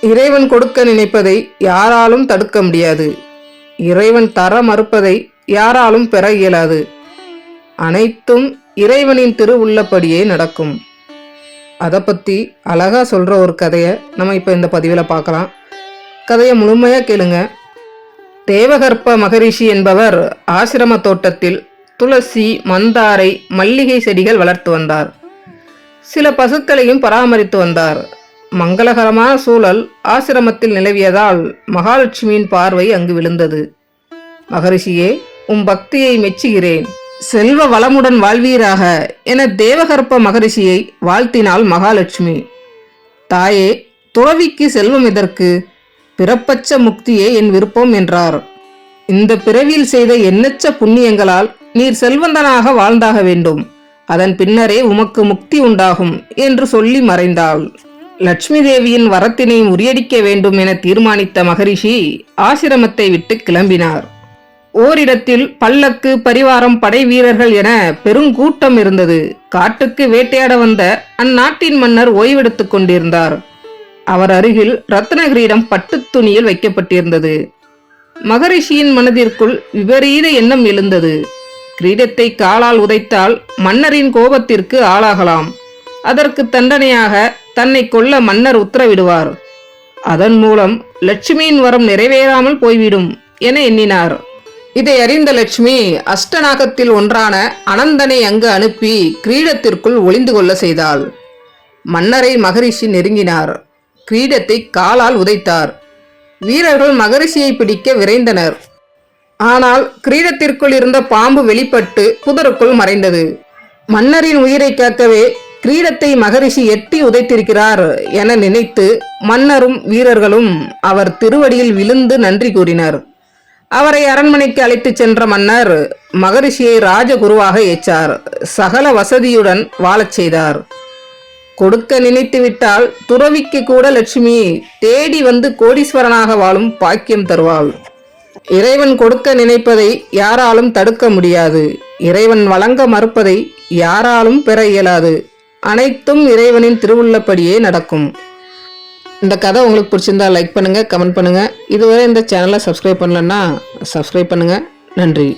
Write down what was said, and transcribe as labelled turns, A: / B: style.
A: இறைவன் கொடுக்க நினைப்பதை யாராலும் தடுக்க முடியாது. இறைவன் தர மறுப்பதை யாராலும் பெற இயலாது. அனைத்தும் இறைவனின் திருவுள்ளபடியே நடக்கும். அதை பற்றி அழகா சொல்கிற ஒரு கதையை நம்ம இப்போ இந்த பதிவில் பார்க்கலாம். கதையை முழுமையாக கேளுங்க. தேவகற்ப மகரிஷி என்பவர் ஆசிரம தோட்டத்தில் துளசி, மந்தாரை, மல்லிகை செடிகள் வளர்த்து வந்தார். சில பசுக்களையும் பராமரித்து வந்தார். மங்களகரமான சூழல் ஆசிரமத்தில் நிலவியதால் மகாலட்சுமியின் பார்வை அங்கு விழுந்தது. மகரிஷியே, உம் பக்தியை மெச்சுகிறேன். செல்வ வளமுடன் வாழ்வீராக என தேவகற்ப மகரிஷியை வாழ்த்தினாள் மகாலட்சுமி. தாயே, துறவிக்கு செல்வம் எதற்கு? பிறப்பச்ச முக்தியே என் விருப்பம் என்றார். இந்த பிறவியில் செய்த எண்ணற்ற புண்ணியங்களால் நீர் செல்வந்தனாக வாழ்ந்தாக வேண்டும். அதன் பின்னரே உமக்கு முக்தி உண்டாகும் என்று சொல்லி மறைந்தாள். லட்சுமி தேவியின் வரத்தினை முறியடிக்க வேண்டும் என தீர்மானித்த மகரிஷி ஆசிரமத்தை விட்டு கிளம்பினார். ஓரிடத்தில் பல்லக்கு, பரிவாரம், படை வீரர்கள் என பெருங்கூட்டம் இருந்தது. காட்டுக்கு வேட்டையாட வந்த அந்நாட்டின் மன்னர் ஓய்வெடுத்துக் கொண்டிருந்தார். அவர் அருகில் ரத்ன கிரீடம் பட்டு துணியில் வைக்கப்பட்டிருந்தது. மகரிஷியின் மனதிற்குள் விபரீத எண்ணம் எழுந்தது. கிரீடத்தை காலால் உதைத்தால் மன்னரின் கோபத்திற்கு ஆளாகலாம். அதற்கு தண்டனையாக தன்னை கொல்ல மன்னர் உத்தரவிடுவார். அதன் மூலம் லட்சுமியின் வரம் நிறைவேறாமல் போய்விடும் என எண்ணினார். இதை அறிந்த லட்சுமி அஷ்டநாகத்தில் ஒன்றான அனந்தனை அங்கு அனுப்பி கிரீடத்திற்குள் ஒளிந்து கொள்ள செய்தாள். மன்னரை மகரிஷி நெருங்கினார். கிரீடத்தை காலால் உதைத்தார். வீரர்கள் மகரிஷியை பிடிக்க விரைந்தனர். ஆனால் கிரீடத்திற்குள் இருந்த பாம்பு வெளிப்பட்டு புதருக்குள் மறைந்தது. மன்னரின் உயிரை காக்கவே கிரீடத்தை மகரிஷி எட்டி உதைத்திருக்கிறார் என நினைத்து மன்னரும் வீரர்களும் அவர் திருவடியில் விழுந்து நன்றி கூறினர். அவரை அரண்மனைக்கு அழைத்துச் சென்ற மன்னர் மகரிஷியை ராஜகுருவாக ஏற்றார். சகல வசதியுடன் வாழச் செய்தார். கொடுக்க நினைத்து விட்டால் துறவிக்கு கூட லட்சுமி தேடி வந்து கோடீஸ்வரனாக வாழும் பாக்கியம் தருவாள். இறைவன் கொடுக்க நினைப்பதை யாராலும் தடுக்க முடியாது. இறைவன் வழங்க மறுப்பதை யாராலும் பெற இயலாது. அனைத்தும் இறைவனின் திருவுள்ளபடியே நடக்கும். இந்த கதை உங்களுக்கு பிடிச்சிருந்தா லைக் பண்ணுங்க, கமெண்ட் பண்ணுங்க. இதுவரை இந்த சேனலை சப்ஸ்கிரைப் பண்ணலன்னா சப்ஸ்கிரைப் பண்ணுங்க. நன்றி.